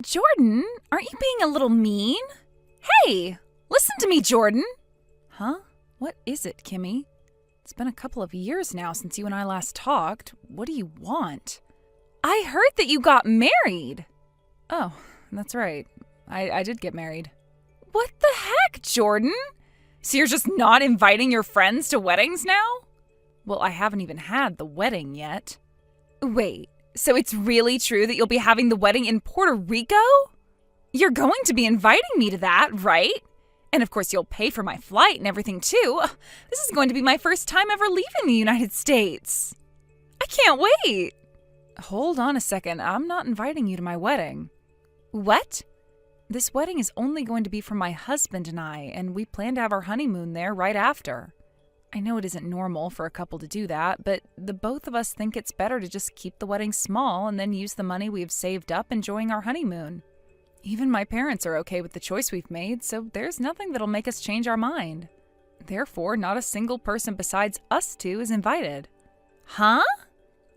Jordan, aren't you being a little mean? Hey, listen to me, Jordan. Huh? What is it, Kimmy? It's been a couple of years now since you and I last talked. What do you want? I heard that you got married. Oh, that's right. I did get married. What the heck, Jordan? So you're just not inviting your friends to weddings now? Well, I haven't even had the wedding yet. Wait, so it's really true that you'll be having the wedding in Puerto Rico? You're going to be inviting me to that, right? And of course you'll pay for my flight and everything too. This is going to be my first time ever leaving the United States. I can't wait. Hold on a second, I'm not inviting you to my wedding. What? This wedding is only going to be for my husband and I, and we plan to have our honeymoon there right after. I know it isn't normal for a couple to do that, but the both of us think it's better to just keep the wedding small and then use the money we've saved up enjoying our honeymoon. Even my parents are okay with the choice we've made, so there's nothing that'll make us change our mind. Therefore, not a single person besides us two is invited. Huh?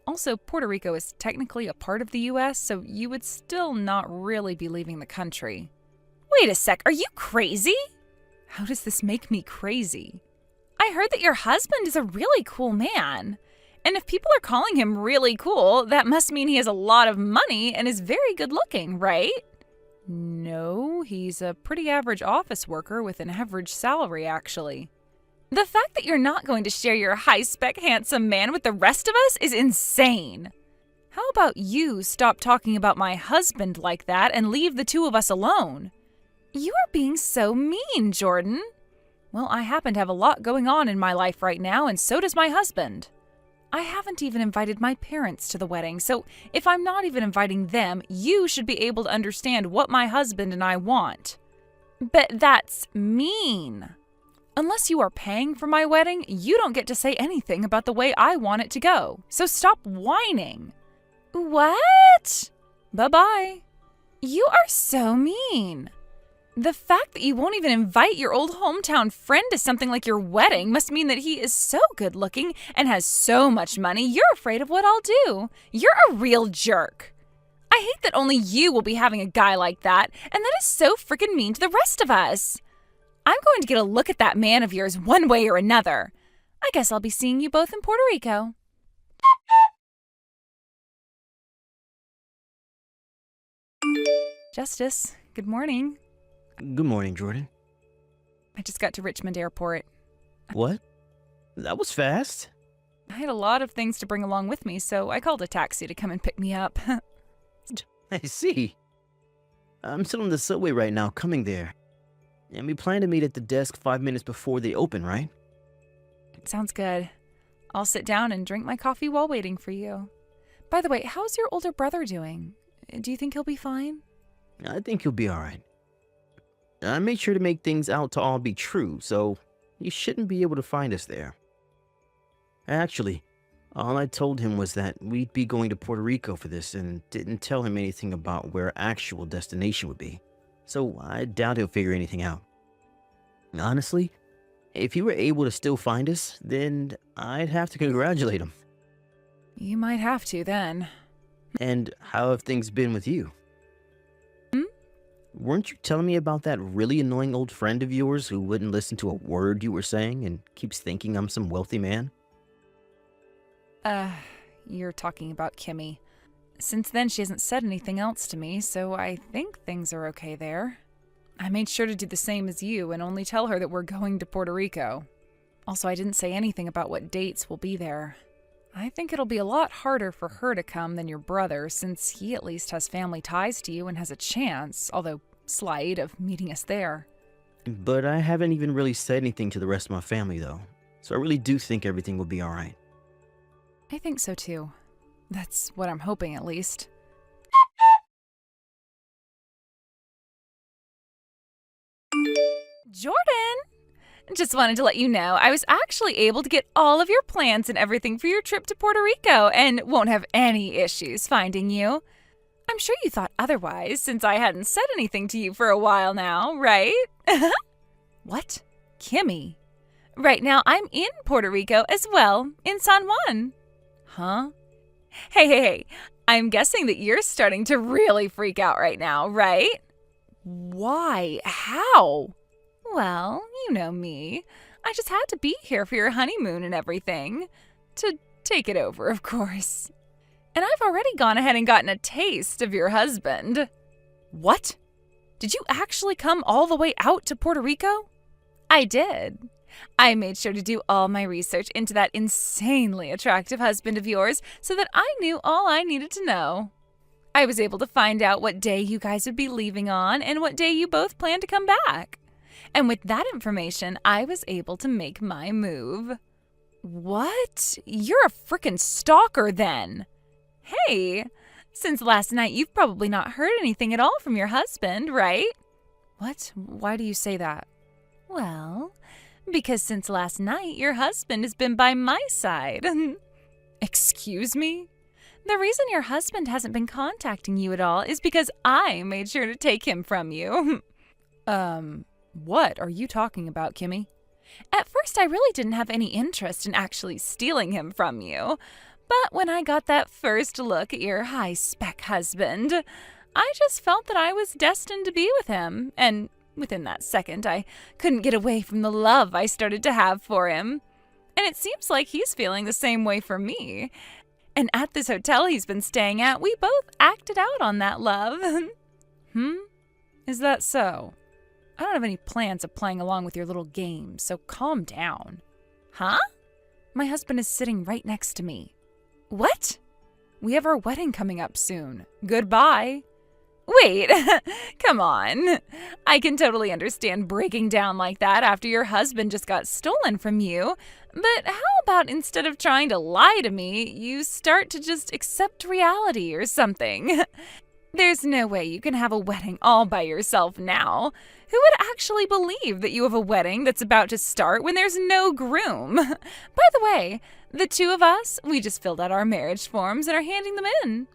Also, Puerto Rico is technically a part of the U.S., so you would still not really be leaving the country. Wait a sec, are you crazy? How does this make me crazy? I heard that your husband is a really cool man. And if people are calling him really cool, that must mean he has a lot of money and is very good looking, right? No, he's a pretty average office worker with an average salary, actually. The fact that you're not going to share your high-spec handsome man with the rest of us is insane. How about you stop talking about my husband like that and leave the two of us alone? You are being so mean, Jordan. Well, I happen to have a lot going on in my life right now, and so does my husband. I haven't even invited my parents to the wedding, so if I'm not even inviting them, you should be able to understand what my husband and I want. But that's mean. Unless you are paying for my wedding, you don't get to say anything about the way I want it to go. So stop whining. What? Bye-bye. You are so mean. The fact that you won't even invite your old hometown friend to something like your wedding must mean that he is so good looking and has so much money, you're afraid of what I'll do. You're a real jerk. I hate that only you will be having a guy like that, and that is so freaking mean to the rest of us. I'm going to get a look at that man of yours one way or another. I guess I'll be seeing you both in Puerto Rico. Justice, good morning. Good morning, Jordan. I just got to Richmond Airport. What? That was fast. I had a lot of things to bring along with me, so I called a taxi to come and pick me up. I see. I'm still on the subway right now, coming there. And we plan to meet at the desk 5 minutes before they open, right? Sounds good. I'll sit down and drink my coffee while waiting for you. By the way, how's your older brother doing? Do you think he'll be fine? I think you'll be alright. I made sure to make things out to all be true, so you shouldn't be able to find us there. Actually, all I told him was that we'd be going to Puerto Rico for this and didn't tell him anything about where our actual destination would be. So I doubt he'll figure anything out. Honestly, if he were able to still find us, then I'd have to congratulate him. You might have to then. And how have things been with you? Weren't you telling me about that really annoying old friend of yours who wouldn't listen to a word you were saying and keeps thinking I'm some wealthy man? You're talking about Kimmy. Since then, she hasn't said anything else to me, so I think things are okay there. I made sure to do the same as you and only tell her that we're going to Puerto Rico. Also, I didn't say anything about what dates we'll be there. I think it'll be a lot harder for her to come than your brother, since he at least has family ties to you and has a chance, although slight, of meeting us there. But I haven't even really said anything to the rest of my family, though. So I really do think everything will be alright. I think so, too. That's what I'm hoping, at least. Jordan! Just wanted to let you know I was actually able to get all of your plans and everything for your trip to Puerto Rico and won't have any issues finding you. I'm sure you thought otherwise since I hadn't said anything to you for a while now, right? What? Kimmy? Right now I'm in Puerto Rico as well, in San Juan. Huh? Hey, I'm guessing that you're starting to really freak out right now, right? Why? How? Well, you know me. I just had to be here for your honeymoon and everything. To take it over, of course. And I've already gone ahead and gotten a taste of your husband. What? Did you actually come all the way out to Puerto Rico? I did. I made sure to do all my research into that insanely attractive husband of yours so that I knew all I needed to know. I was able to find out what day you guys would be leaving on and what day you both plan to come back. And with that information, I was able to make my move. What? You're a frickin' stalker then. Hey, since last night you've probably not heard anything at all from your husband, right? What? Why do you say that? Well, because since last night your husband has been by my side. Excuse me? The reason your husband hasn't been contacting you at all is because I made sure to take him from you. What are you talking about, Kimmy? At first, I really didn't have any interest in actually stealing him from you. But when I got that first look at your high-spec husband, I just felt that I was destined to be with him. And within that second, I couldn't get away from the love I started to have for him. And it seems like he's feeling the same way for me. And at this hotel he's been staying at, we both acted out on that love. Is that so? I don't have any plans of playing along with your little game, so calm down. Huh? My husband is sitting right next to me. What? We have our wedding coming up soon. Goodbye. Wait, come on. I can totally understand breaking down like that after your husband just got stolen from you. But how about instead of trying to lie to me, you start to just accept reality or something? There's no way you can have a wedding all by yourself now. Who would actually believe that you have a wedding that's about to start when there's no groom? By the way, the two of us, we just filled out our marriage forms and are handing them in.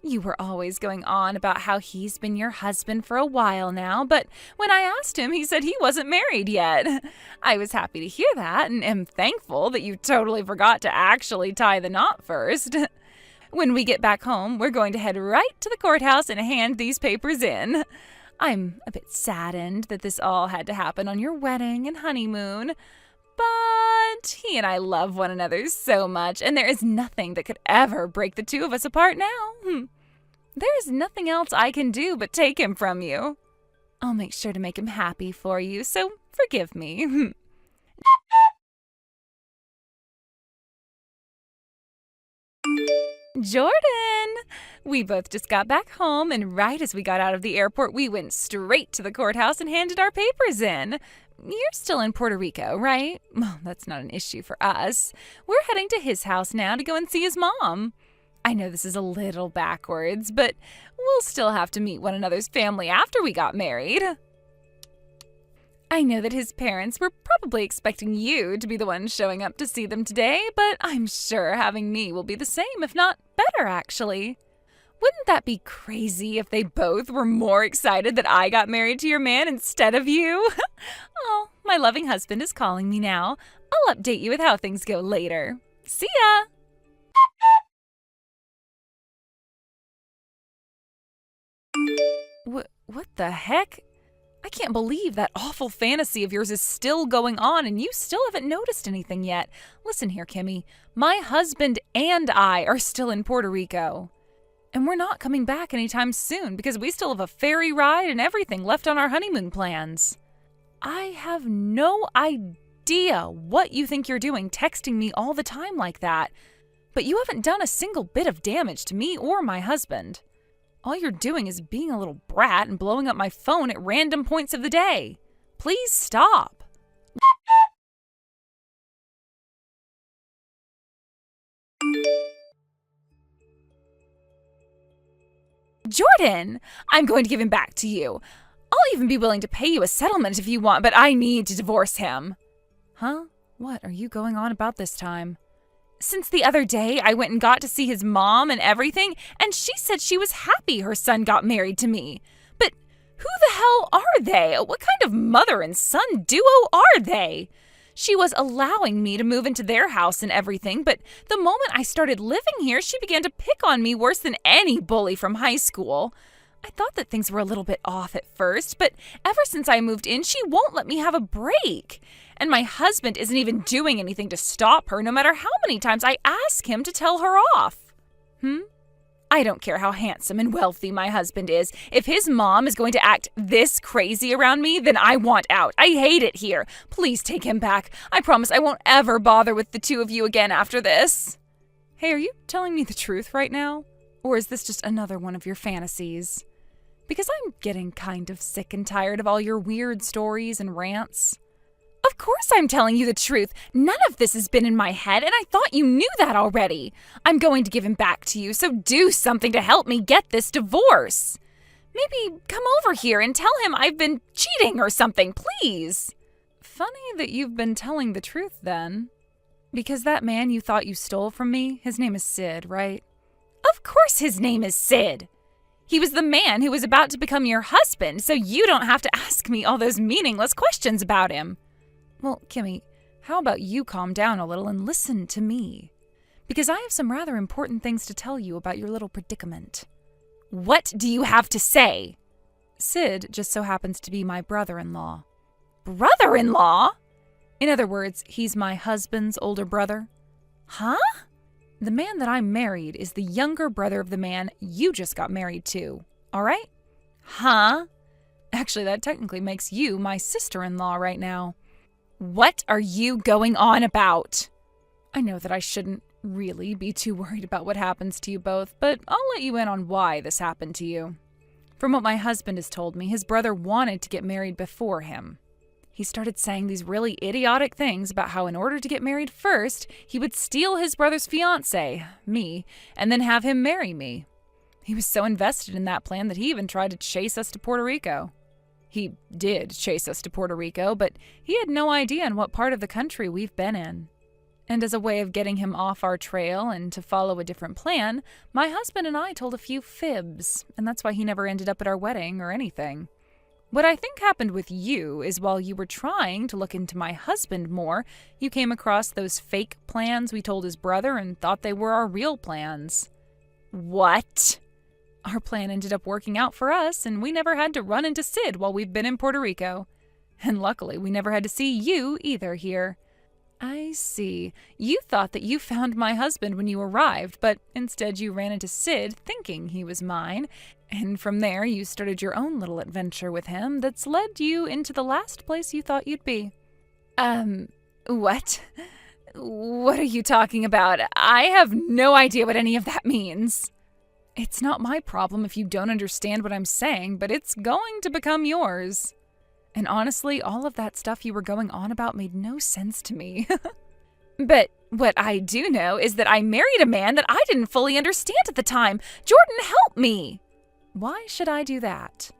You were always going on about how he's been your husband for a while now, but when I asked him, he said he wasn't married yet. I was happy to hear that and am thankful that you totally forgot to actually tie the knot first. When we get back home, we're going to head right to the courthouse and hand these papers in. I'm a bit saddened that this all had to happen on your wedding and honeymoon, but he and I love one another so much, and there is nothing that could ever break the two of us apart now. There is nothing else I can do but take him from you. I'll make sure to make him happy for you, so forgive me. Jordan! We both just got back home, and right as we got out of the airport, we went straight to the courthouse and handed our papers in. You're still in Puerto Rico, right? Well, that's not an issue for us. We're heading to his house now to go and see his mom. I know this is a little backwards, but we'll still have to meet one another's family after we got married. I know that his parents were probably expecting you to be the one showing up to see them today, but I'm sure having me will be the same, if not better, actually. Wouldn't that be crazy if they both were more excited that I got married to your man instead of you? Oh, my loving husband is calling me now. I'll update you with how things go later. See ya! What the heck? I can't believe that awful fantasy of yours is still going on and you still haven't noticed anything yet. Listen here, Kimmy. My husband and I are still in Puerto Rico. And we're not coming back anytime soon because we still have a ferry ride and everything left on our honeymoon plans. I have no idea what you think you're doing texting me all the time like that. But you haven't done a single bit of damage to me or my husband. All you're doing is being a little brat and blowing up my phone at random points of the day. Please stop. Jordan, I'm going to give him back to you. I'll even be willing to pay you a settlement if you want, but I need to divorce him. Huh? What are you going on about this time? Since the other day, I went and got to see his mom and everything, and she said she was happy her son got married to me. But who the hell are they? What kind of mother and son duo are they? She was allowing me to move into their house and everything, but the moment I started living here, she began to pick on me worse than any bully from high school. I thought that things were a little bit off at first, but ever since I moved in, she won't let me have a break. And my husband isn't even doing anything to stop her, no matter how many times I ask him to tell her off. I don't care how handsome and wealthy my husband is. If his mom is going to act this crazy around me, then I want out. I hate it here. Please take him back. I promise I won't ever bother with the two of you again after this. Hey, are you telling me the truth right now? Or is this just another one of your fantasies? Because I'm getting kind of sick and tired of all your weird stories and rants. Of course I'm telling you the truth. None of this has been in my head, and I thought you knew that already. I'm going to give him back to you, so do something to help me get this divorce. Maybe come over here and tell him I've been cheating or something, please. Funny that you've been telling the truth then. Because that man you thought you stole from me, his name is Sid, right? Of course his name is Sid. He was the man who was about to become your husband, so you don't have to ask me all those meaningless questions about him. Well, Kimmy, how about you calm down a little and listen to me? Because I have some rather important things to tell you about your little predicament. What do you have to say? Sid just so happens to be my brother-in-law. Brother-in-law? In other words, he's my husband's older brother. Huh? The man that I married is the younger brother of the man you just got married to, all right? Huh? Actually, that technically makes you my sister-in-law right now. What are you going on about? I know that I shouldn't really be too worried about what happens to you both, but I'll let you in on why this happened to you. From what my husband has told me, his brother wanted to get married before him. He started saying these really idiotic things about how in order to get married first, he would steal his brother's fiancée, me, and then have him marry me. He was so invested in that plan that he even tried to chase us to Puerto Rico. He did chase us to Puerto Rico, but he had no idea in what part of the country we've been in. And as a way of getting him off our trail and to follow a different plan, my husband and I told a few fibs, and that's why he never ended up at our wedding or anything. What I think happened with you is while you were trying to look into my husband more, you came across those fake plans we told his brother and thought they were our real plans. What? Our plan ended up working out for us, and we never had to run into Sid while we've been in Puerto Rico. And luckily, we never had to see you either here. I see. You thought that you found my husband when you arrived, but instead you ran into Sid thinking he was mine, and from there you started your own little adventure with him that's led you into the last place you thought you'd be. What? What are you talking about? I have no idea what any of that means. It's not my problem if you don't understand what I'm saying, but it's going to become yours. And honestly, all of that stuff you were going on about made no sense to me. But what I do know is that I married a man that I didn't fully understand at the time. Jordan, help me! Why should I do that?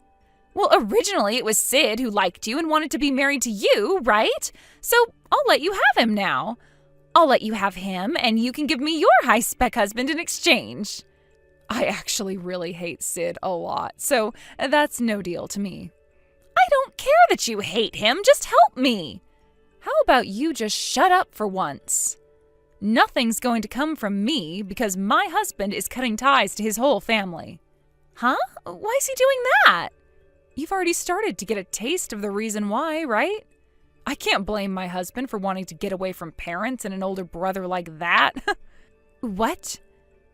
Well, originally it was Sid who liked you and wanted to be married to you, right? So I'll let you have him now. I'll let you have him, and you can give me your high-spec husband in exchange. I actually really hate Sid a lot, so that's no deal to me. I don't care that you hate him, just help me. How about you just shut up for once? Nothing's going to come from me because my husband is cutting ties to his whole family. Huh? Why is he doing that? You've already started to get a taste of the reason why, right? I can't blame my husband for wanting to get away from parents and an older brother like that. What?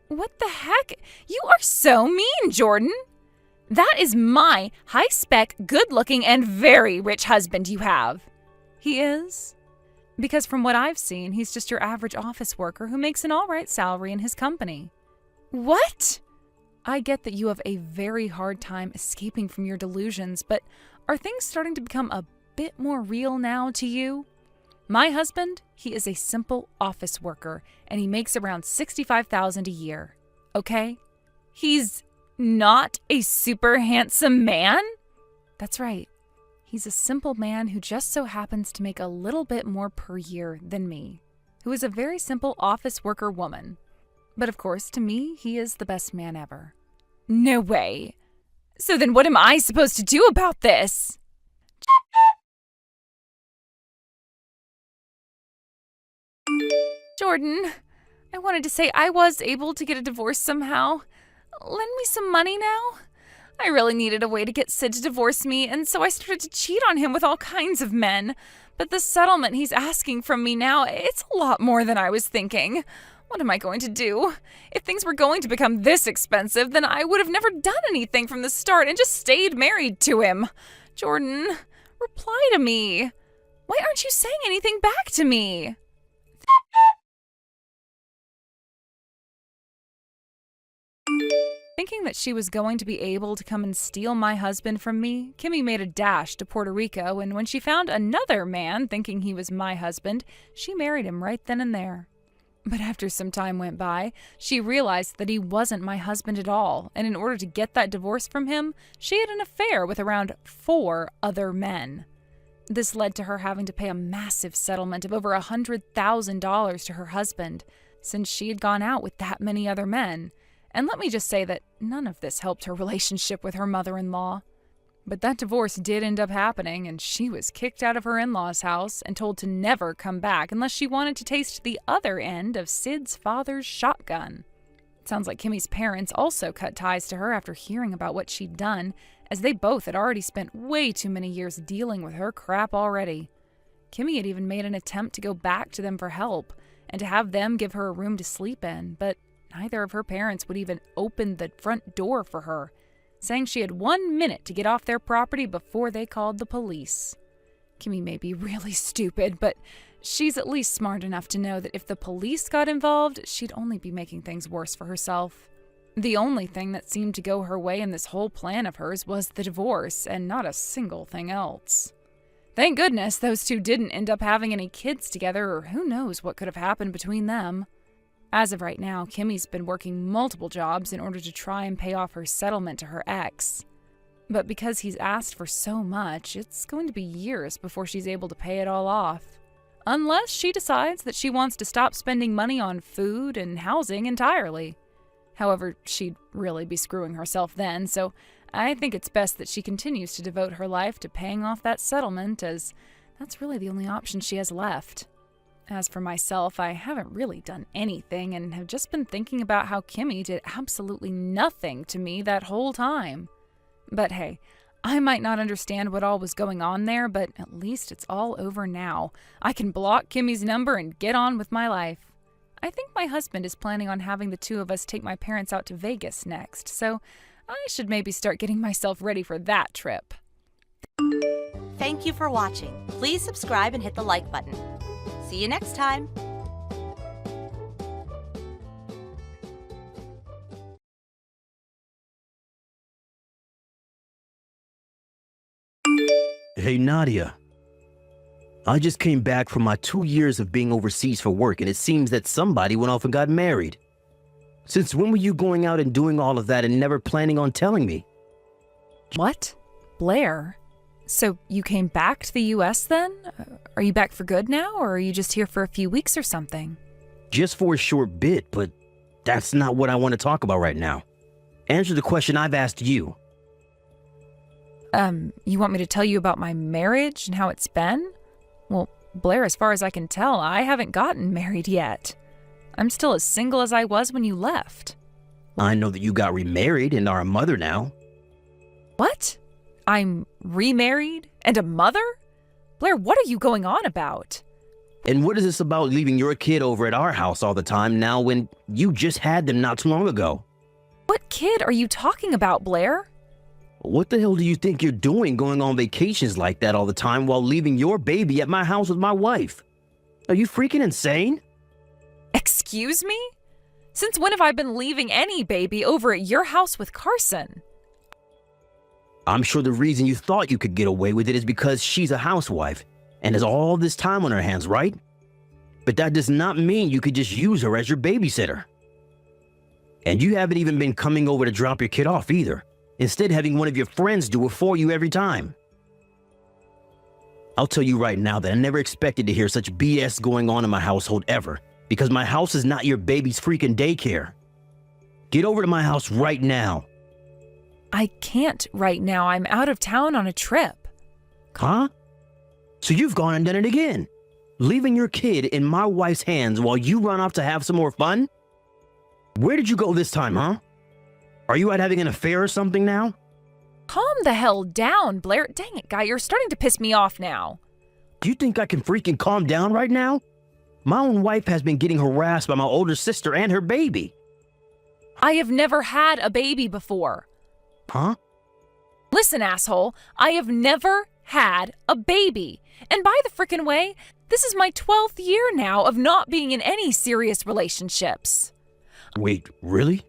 What the heck? You are so mean, Jordan. That is my high-spec, good-looking, and very rich husband you have. He is? Because from what I've seen, he's just your average office worker who makes an all-right salary in his company. What? I get that you have a very hard time escaping from your delusions, but are things starting to become a bit more real now to you? My husband, he is a simple office worker, and he makes around $65,000 a year. Okay? He's not a super handsome man? That's right. He's a simple man who just so happens to make a little bit more per year than me, who is a very simple office worker woman. But of course, to me, he is the best man ever. No way. So then what am I supposed to do about this? Jordan, I wanted to say I was able to get a divorce somehow. Lend me some money now? I really needed a way to get Sid to divorce me, and so I started to cheat on him with all kinds of men. But the settlement he's asking from me now, it's a lot more than I was thinking. What am I going to do? If things were going to become this expensive, then I would have never done anything from the start and just stayed married to him. Jordan, reply to me. Why aren't you saying anything back to me? Thinking that she was going to be able to come and steal my husband from me, Kimmy made a dash to Puerto Rico, and when she found another man thinking he was my husband, she married him right then and there. But after some time went by, she realized that he wasn't my husband at all, and in order to get that divorce from him, she had an affair with around 4 other men. This led to her having to pay a massive settlement of over $100,000 to her husband, since she had gone out with that many other men. And let me just say that none of this helped her relationship with her mother-in-law. But that divorce did end up happening, and she was kicked out of her in-laws' house and told to never come back unless she wanted to taste the other end of Sid's father's shotgun. It sounds like Kimmy's parents also cut ties to her after hearing about what she'd done, as they both had already spent way too many years dealing with her crap already. Kimmy had even made an attempt to go back to them for help and to have them give her a room to sleep in, but neither of her parents would even open the front door for her, saying she had 1 minute to get off their property before they called the police. Kimmy may be really stupid, but she's at least smart enough to know that if the police got involved, she'd only be making things worse for herself. The only thing that seemed to go her way in this whole plan of hers was the divorce, and not a single thing else. Thank goodness those two didn't end up having any kids together, or who knows what could have happened between them. As of right now, Kimmy's been working multiple jobs in order to try and pay off her settlement to her ex. But because he's asked for so much, it's going to be years before she's able to pay it all off. Unless she decides that she wants to stop spending money on food and housing entirely. However, she'd really be screwing herself then, so I think it's best that she continues to devote her life to paying off that settlement, as that's really the only option she has left. As for myself, I haven't really done anything and have just been thinking about how Kimmy did absolutely nothing to me that whole time. But hey, I might not understand what all was going on there, but at least it's all over now. I can block Kimmy's number and get on with my life. I think my husband is planning on having the two of us take my parents out to Vegas next, so I should maybe start getting myself ready for that trip. Thank you for watching. Please subscribe and hit the like button. See you next time. Hey, Nadia. I just came back from my 2 years of being overseas for work, and it seems that somebody went off and got married. Since when were you going out and doing all of that and never planning on telling me? What? Blair? So you came back to the U.S. then? Are you back for good now, or are you just here for a few weeks or something? Just for a short bit, but that's not what I want to talk about right now. Answer the question I've asked you. You want me to tell you about my marriage and how it's been? Well, Blair, as far as I can tell, I haven't gotten married yet. I'm still as single as I was when you left. I know that you got remarried and are a mother now. What? I'm remarried and a mother? Blair, what are you going on about? And what is this about leaving your kid over at our house all the time now when you just had them not too long ago? What kid are you talking about, Blair? What the hell do you think you're doing going on vacations like that all the time while leaving your baby at my house with my wife? Are you freaking insane? Excuse me? Since when have I been leaving any baby over at your house with Carson? I'm sure the reason you thought you could get away with it is because she's a housewife and has all this time on her hands, right? But that does not mean you could just use her as your babysitter. And you haven't even been coming over to drop your kid off either, instead having one of your friends do it for you every time. I'll tell you right now that I never expected to hear such BS going on in my household ever, because my house is not your baby's freaking daycare. Get over to my house right now. I can't right now. I'm out of town on a trip. Huh? So you've gone and done it again. Leaving your kid in my wife's hands while you run off to have some more fun? Where did you go this time, huh? Are you out having an affair or something now? Calm the hell down, Blair. Dang it, guy, you're starting to piss me off now. Do you think I can freaking calm down right now? My own wife has been getting harassed by my older sister and her baby. I have never had a baby before. Huh? Listen, asshole, I have never had a baby. And by the frickin' way, this is my 12th year now of not being in any serious relationships. Wait, really?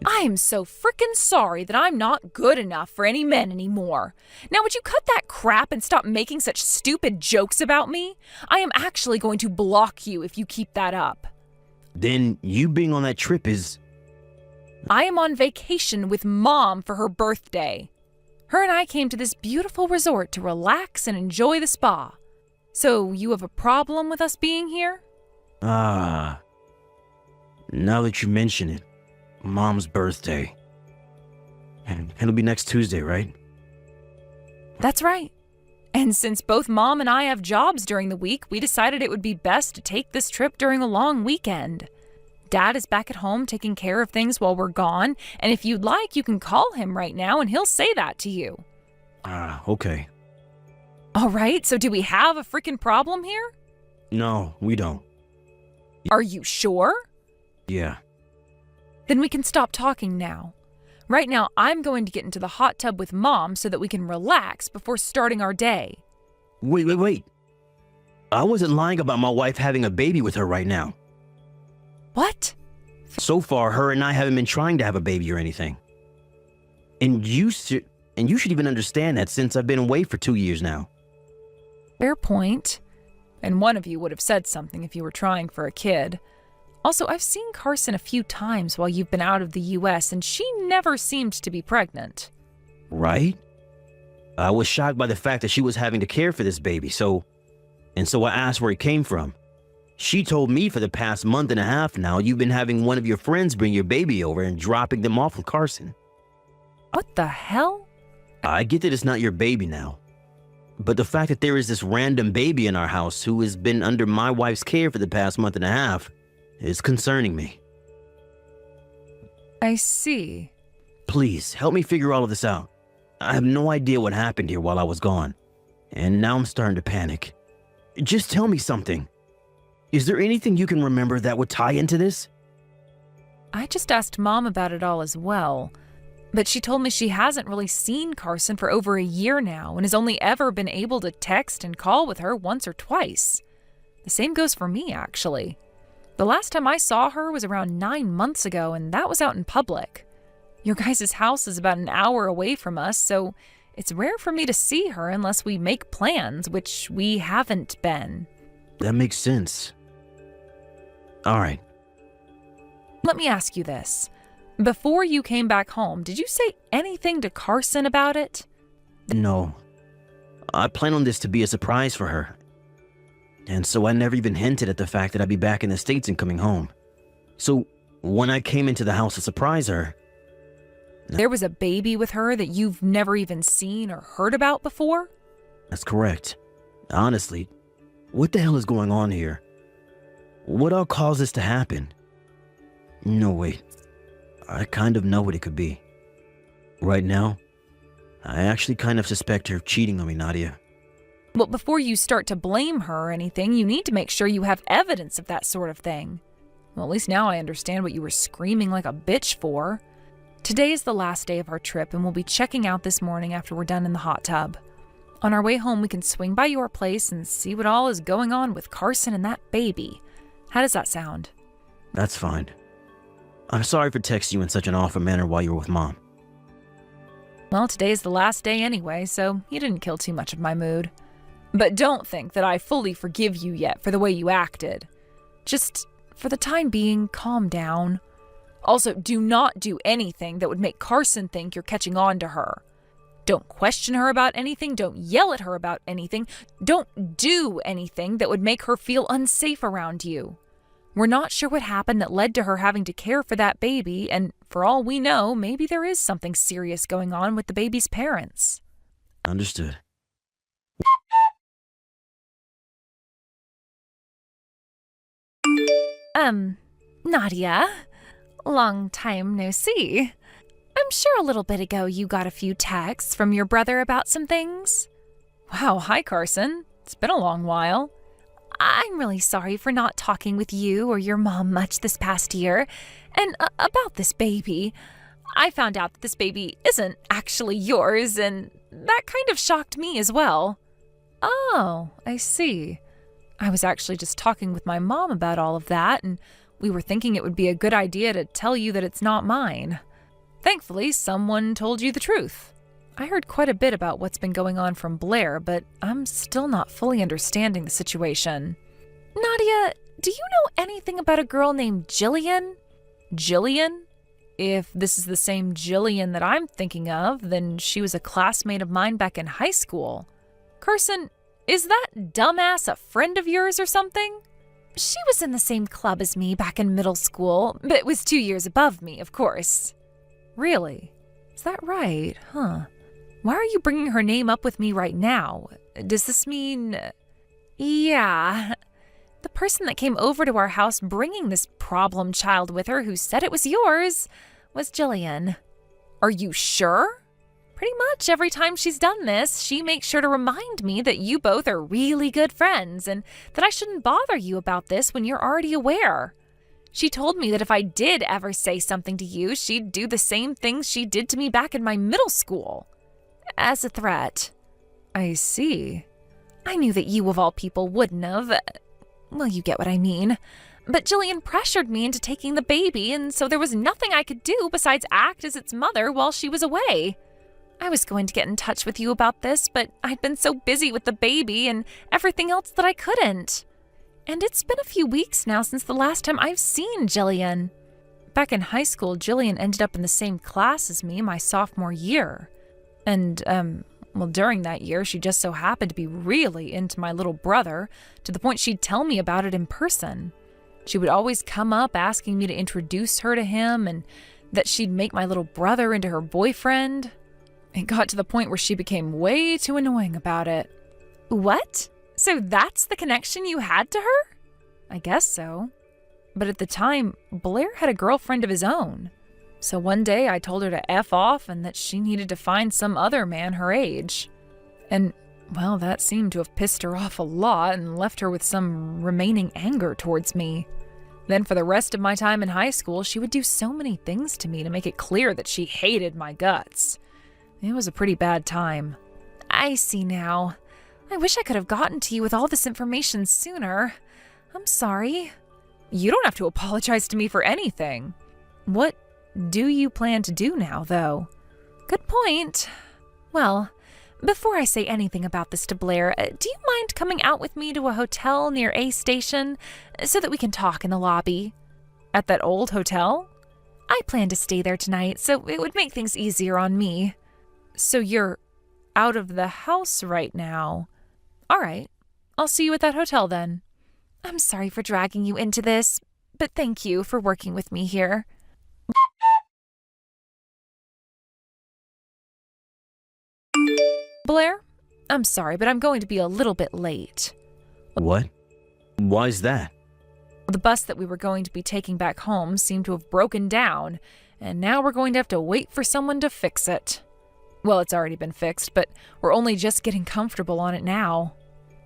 I am so frickin' sorry that I'm not good enough for any men anymore. Now, would you cut that crap and stop making such stupid jokes about me? I am actually going to block you if you keep that up. Then you being on that trip is... I am on vacation with Mom for her birthday. Her and I came to this beautiful resort to relax and enjoy the spa. So you have a problem with us being here? Now that you mention it, Mom's birthday. And it'll be next Tuesday, right? That's right. And since both Mom and I have jobs during the week, we decided it would be best to take this trip during a long weekend. Dad is back at home taking care of things while we're gone, and if you'd like, you can call him right now and he'll say that to you. Okay. All right, so do we have a freaking problem here? No, we don't. Are you sure? Yeah. Then we can stop talking now. Right now, I'm going to get into the hot tub with Mom so that we can relax before starting our day. Wait. I wasn't lying about my wife having a baby with her right now. What? So far, her and I haven't been trying to have a baby or anything. And you should even understand that since I've been away for 2 years now. Fair point. And one of you would have said something if you were trying for a kid. Also, I've seen Carson a few times while you've been out of the U.S., and she never seemed to be pregnant. Right? I was shocked by the fact that she was having to care for this baby, so I asked where it came from. She told me for the past month and a half now you've been having one of your friends bring your baby over and dropping them off with Carson. What the hell? I get that it's not your baby now, but the fact that there is this random baby in our house who has been under my wife's care for the past month and a half is concerning me. I see. Please, help me figure all of this out. I have no idea what happened here while I was gone, and now I'm starting to panic. Just tell me something. Is there anything you can remember that would tie into this? I just asked Mom about it all as well, but she told me she hasn't really seen Carson for over a year now and has only ever been able to text and call with her once or twice. The same goes for me, actually. The last time I saw her was around 9 months ago, and that was out in public. Your guys' house is about an hour away from us, so it's rare for me to see her unless we make plans, which we haven't been. That makes sense. All right. Let me ask you this. Before you came back home, did you say anything to Carson about it? No. I plan on this to be a surprise for her. And so I never even hinted at the fact that I'd be back in the States and coming home. So when I came into the house to surprise her... There was a baby with her that you've never even seen or heard about before? That's correct. Honestly, what the hell is going on here? What all caused this to happen? No, wait. I kind of know what it could be. Right now, I actually kind of suspect her of cheating on me, Nadia. Well, before you start to blame her or anything, you need to make sure you have evidence of that sort of thing. Well, at least now I understand what you were screaming like a bitch for. Today is the last day of our trip, and we'll be checking out this morning after we're done in the hot tub. On our way home, we can swing by your place and see what all is going on with Carson and that baby. How does that sound? That's fine. I'm sorry for texting you in such an awful manner while you were with Mom. Well, today is the last day anyway, so you didn't kill too much of my mood. But don't think that I fully forgive you yet for the way you acted. Just, for the time being, calm down. Also, do not do anything that would make Carson think you're catching on to her. Don't question her about anything. Don't yell at her about anything. Don't do anything that would make her feel unsafe around you. We're not sure what happened that led to her having to care for that baby, and for all we know, maybe there is something serious going on with the baby's parents. Understood. Nadia. Long time no see. I'm sure a little bit ago you got a few texts from your brother about some things. Wow, hi Carson. It's been a long while. I'm really sorry for not talking with you or your mom much this past year. And about this baby. I found out that this baby isn't actually yours, and that kind of shocked me as well. Oh, I see. I was actually just talking with my mom about all of that, and we were thinking it would be a good idea to tell you that it's not mine. Thankfully, someone told you the truth. I heard quite a bit about what's been going on from Blair, but I'm still not fully understanding the situation. Nadia, do you know anything about a girl named Jillian? Jillian? If this is the same Jillian that I'm thinking of, then she was a classmate of mine back in high school. Carson, is that dumbass a friend of yours or something? She was in the same club as me back in middle school, but was 2 years above me, of course. Really? Is that right? Huh. Why are you bringing her name up with me right now? Does this mean... Yeah. The person that came over to our house bringing this problem child with her who said it was yours was Jillian. Are you sure? Pretty much every time she's done this, she makes sure to remind me that you both are really good friends and that I shouldn't bother you about this when you're already aware. She told me that if I did ever say something to you, she'd do the same things she did to me back in my middle school. As a threat. I see. I knew that you of all people wouldn't have. Well, you get what I mean. But Jillian pressured me into taking the baby, and so there was nothing I could do besides act as its mother while she was away. I was going to get in touch with you about this, but I'd been so busy with the baby and everything else that I couldn't. And it's been a few weeks now since the last time I've seen Jillian. Back in high school, Jillian ended up in the same class as me my sophomore year. And, during that year, she just so happened to be really into my little brother, to the point she'd tell me about it in person. She would always come up asking me to introduce her to him and that she'd make my little brother into her boyfriend. It got to the point where she became way too annoying about it. What? So that's the connection you had to her? I guess so. But at the time, Blair had a girlfriend of his own. So one day I told her to F off and that she needed to find some other man her age. And, well, that seemed to have pissed her off a lot and left her with some remaining anger towards me. Then for the rest of my time in high school, she would do so many things to me to make it clear that she hated my guts. It was a pretty bad time. I see now. I wish I could have gotten to you with all this information sooner. I'm sorry. You don't have to apologize to me for anything. What do you plan to do now, though? Good point. Well, before I say anything about this to Blair, do you mind coming out with me to a hotel near A Station so that we can talk in the lobby? At that old hotel? I plan to stay there tonight, so it would make things easier on me. So you're out of the house right now? All right. I'll see you at that hotel then. I'm sorry for dragging you into this, but thank you for working with me here. Blair, I'm sorry, but I'm going to be a little bit late. What? Why's that? The bus that we were going to be taking back home seemed to have broken down, and now we're going to have to wait for someone to fix it. Well, it's already been fixed, but we're only just getting comfortable on it now.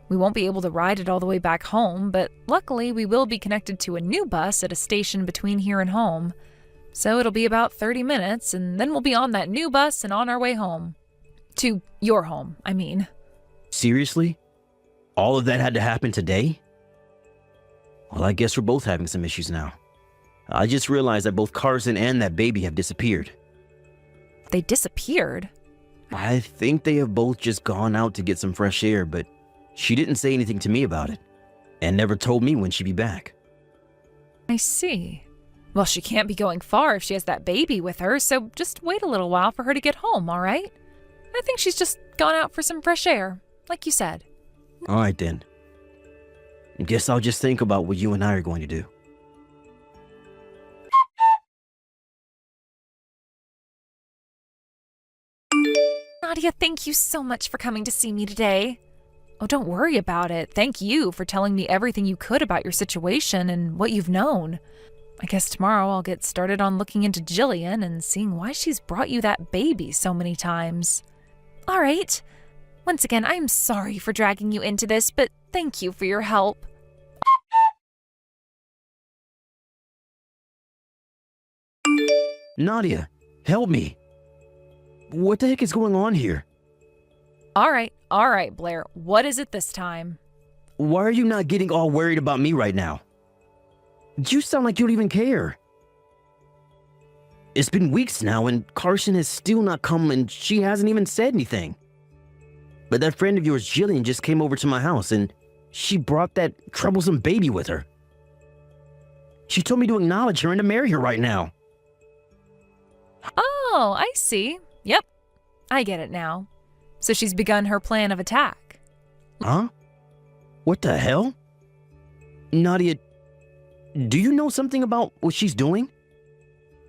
We won't be able to ride it all the way back home, but luckily we will be connected to a new bus at a station between here and home. So it'll be about 30 minutes, and then we'll be on that new bus and on our way home. To your home, I mean. Seriously? All of that had to happen today? Well, I guess we're both having some issues now. I just realized that both Carson and that baby have disappeared. They disappeared? I think they have both just gone out to get some fresh air, but she didn't say anything to me about it, and never told me when she'd be back. I see. Well, she can't be going far if she has that baby with her, so just wait a little while for her to get home, all right? I think she's just gone out for some fresh air, like you said. All right, then. I guess I'll just think about what you and I are going to do. Nadia, thank you so much for coming to see me today. Oh, don't worry about it. Thank you for telling me everything you could about your situation and what you've known. I guess tomorrow I'll get started on looking into Jillian and seeing why she's brought you that baby so many times. All right. Once again, I'm sorry for dragging you into this, but thank you for your help. Nadia, help me. What the heck is going on here? All right, Blair. What is it this time? Why are you not getting all worried about me right now? You sound like you don't even care. It's been weeks now and Carson has still not come and she hasn't even said anything. But that friend of yours, Jillian, just came over to my house and she brought that troublesome baby with her. She told me to acknowledge her and to marry her right now. Oh, I see. Yep, I get it now. So she's begun her plan of attack. Huh? What the hell? Nadia, do you know something about what she's doing?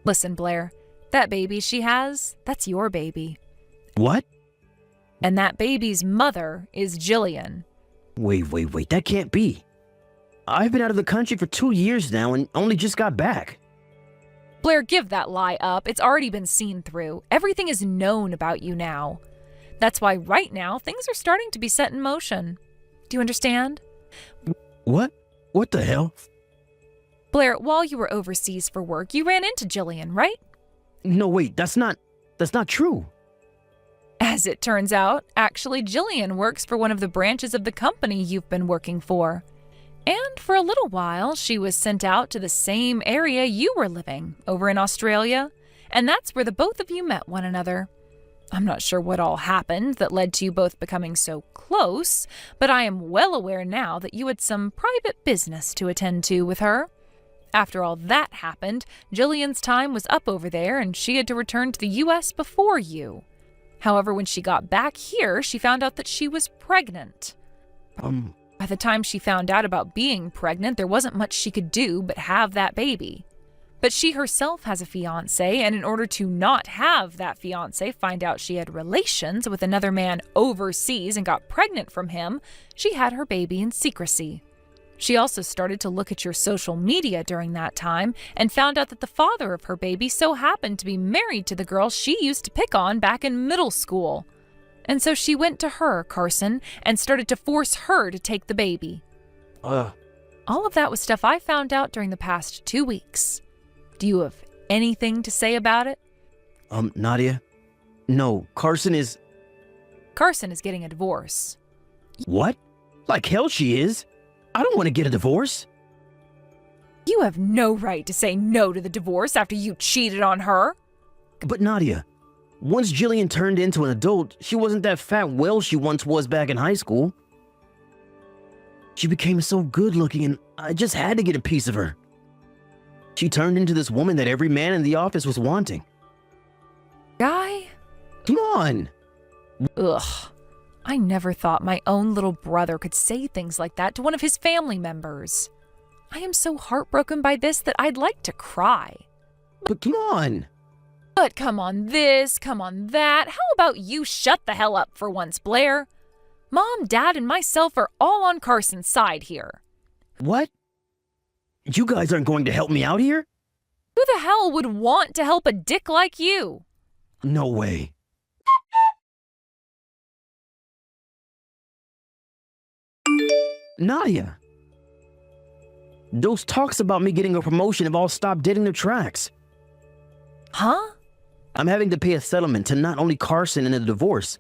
Listen, Blair, that baby she has, that's your baby. What? And that baby's mother is Jillian. Wait, that can't be. I've been out of the country for 2 years now and only just got back. Blair, give that lie up. It's already been seen through. Everything is known about you now. That's why right now things are starting to be set in motion. Do you understand? What? What the hell? Blair, while you were overseas for work, you ran into Jillian, right? No, wait, that's not true. As it turns out, actually Jillian works for one of the branches of the company you've been working for. And for a little while, she was sent out to the same area you were living, over in Australia, and that's where the both of you met one another. I'm not sure what all happened that led to you both becoming so close, but I am well aware now that you had some private business to attend to with her. After all that happened, Jillian's time was up over there and she had to return to the U.S. before you. However, when she got back here, she found out that she was pregnant. By the time she found out about being pregnant, there wasn't much she could do but have that baby. But she herself has a fiancé, and in order to not have that fiancé find out she had relations with another man overseas and got pregnant from him, she had her baby in secrecy. She also started to look at your social media during that time and found out that the father of her baby so happened to be married to the girl she used to pick on back in middle school. And so she went to her, Carson, and started to force her to take the baby. All of that was stuff I found out during the past 2 weeks. Do you have anything to say about it? Nadia? No, Carson is getting a divorce. What? Like hell she is. I don't want to get a divorce. You have no right to say no to the divorce after you cheated on her. But Nadia, once Jillian turned into an adult, she wasn't that fat whale she once was back in high school. She became so good looking and I just had to get a piece of her. She turned into this woman that every man in the office was wanting. Guy? Come on. Ugh. I never thought my own little brother could say things like that to one of his family members. I am so heartbroken by this that I'd like to cry. But come on. But come on this, come on that. How about you shut the hell up for once, Blair? Mom, Dad, and myself are all on Carson's side here. What? You guys aren't going to help me out here? Who the hell would want to help a dick like you? No way. Nadia. Those talks about me getting a promotion have all stopped dead in their tracks. Huh? I'm having to pay a settlement to not only Carson in a divorce,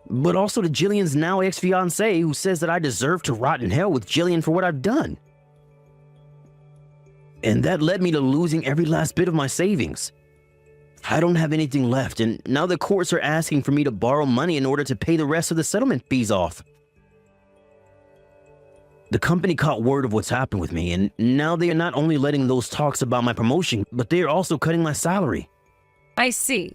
but also to Jillian's now ex-fiancé who says that I deserve to rot in hell with Jillian for what I've done. And that led me to losing every last bit of my savings. I don't have anything left, and now the courts are asking for me to borrow money in order to pay the rest of the settlement fees off. The company caught word of what's happened with me, and now they are not only letting those talks about my promotion, but they are also cutting my salary. I see.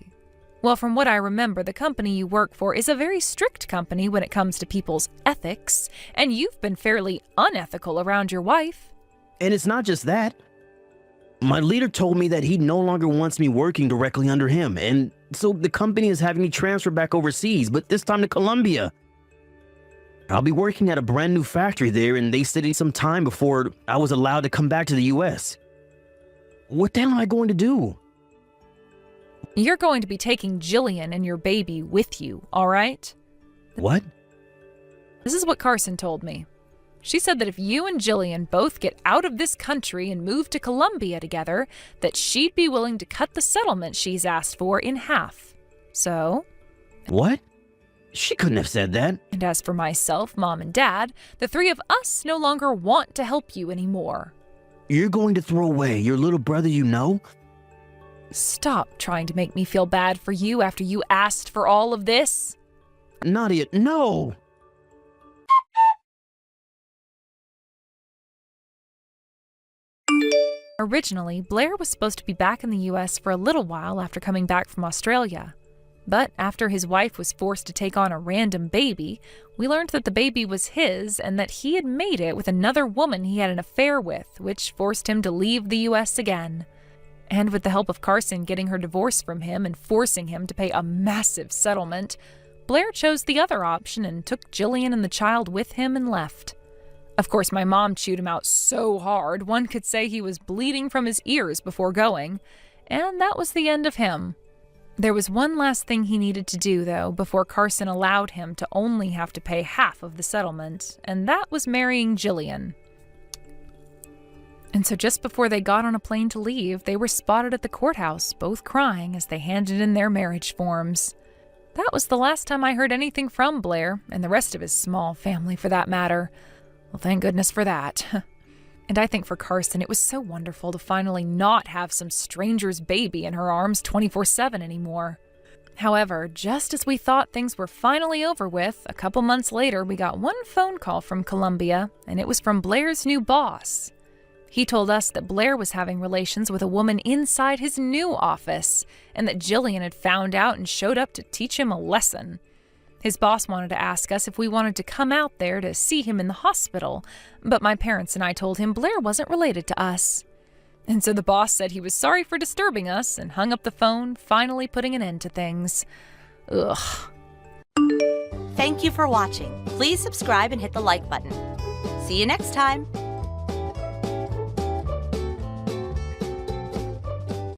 Well, from what I remember, the company you work for is a very strict company when it comes to people's ethics, and you've been fairly unethical around your wife. And it's not just that. My leader told me that he no longer wants me working directly under him, and so the company is having me transfer back overseas, but this time to Colombia. I'll be working at a brand new factory there, and they said it some time before I was allowed to come back to the US. What the hell am I going to do? You're going to be taking Jillian and your baby with you, all right? What? This is what Carson told me. She said that if you and Jillian both get out of this country and move to Colombia together, that she'd be willing to cut the settlement she's asked for in half. So? What? She couldn't have said that. And as for myself, Mom, and Dad, the three of us no longer want to help you anymore. You're going to throw away your little brother you know? Stop trying to make me feel bad for you after you asked for all of this. Nadia, no! Originally, Blair was supposed to be back in the US for a little while after coming back from Australia. But after his wife was forced to take on a random baby, we learned that the baby was his and that he had made it with another woman he had an affair with, which forced him to leave the US again. And with the help of Carson getting her divorce from him and forcing him to pay a massive settlement, Blair chose the other option and took Jillian and the child with him and left. Of course, my mom chewed him out so hard, one could say he was bleeding from his ears before going, and that was the end of him. There was one last thing he needed to do, though, before Carson allowed him to only have to pay half of the settlement, and that was marrying Jillian. And so just before they got on a plane to leave, they were spotted at the courthouse, both crying as they handed in their marriage forms. That was the last time I heard anything from Blair, and the rest of his small family for that matter. Well, thank goodness for that. And I think for Carson, it was so wonderful to finally not have some stranger's baby in her arms 24/7 anymore. However, just as we thought things were finally over with, a couple months later we got one phone call from Colombia, and it was from Blair's new boss. He told us that Blair was having relations with a woman inside his new office, and that Jillian had found out and showed up to teach him a lesson. His boss wanted to ask us if we wanted to come out there to see him in the hospital, but my parents and I told him Blair wasn't related to us. And so the boss said he was sorry for disturbing us and hung up the phone, finally putting an end to things. Ugh. Thank you for watching. Please subscribe and hit the like button. See you next time.